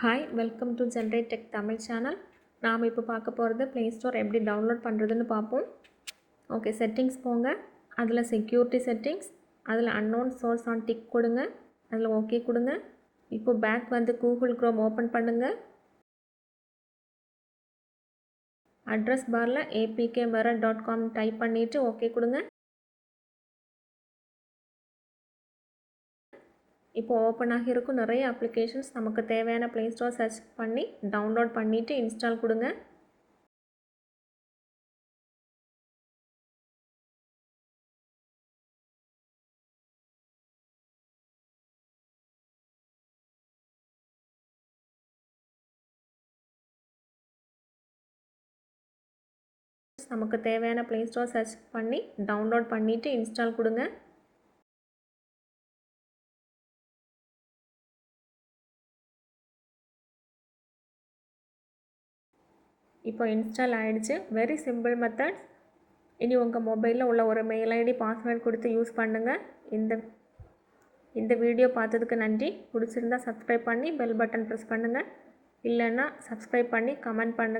Hi welcome to generate tech Tamil channel. நாம் இப்போ பார்க்க போகிறது ப்ளே ஸ்டோர் எப்படி டவுன்லோட் பண்ணுறதுன்னு பார்ப்போம். ஓகே, செட்டிங்ஸ் போங்க. அதில் செக்யூரிட்டி செட்டிங்ஸ், அதில் அன்னோன் சோர்ஸ் ஆன் டிக் கொடுங்க. அதில் ஓகே கொடுங்க. இப்போ பேக் வந்து கூகுள் க்ரோம் ஓப்பன் பண்ணுங்கள். அட்ரஸ் பாரில் apkmirror.com டைப் பண்ணிவிட்டு ஓகே கொடுங்க. இப்போ ஓப்பன் ஆகியிருக்கும் நிறைய அப்ளிகேஷன்ஸ். நமக்கு தேவையான ப்ளே ஸ்டோர் சர்ச் பண்ணி டவுன்லோட் பண்ணிவிட்டு இன்ஸ்டால் கொடுங்க. நமக்கு தேவையான ப்ளே ஸ்டோர் சர்ச் பண்ணி டவுன்லோட் பண்ணிவிட்டு இன்ஸ்டால் கொடுங்க. இப்போ இன்ஸ்டால் ஆகிடுச்சு. Very simple method. இனி உங்கள் மொபைலில் உள்ள ஒரு மெயில் ஐடி பாஸ்வேர்ட் கொடுத்து யூஸ் பண்ணுங்கள். இந்த வீடியோ பார்த்ததுக்கு நன்றி. பிடிச்சிருந்தா சப்ஸ்கிரைப் பண்ணி பெல் பட்டன் ப்ரெஸ் பண்ணுங்கள். இல்லைன்னா சப்ஸ்கிரைப் பண்ணி கமெண்ட் பண்ணுங்கள்.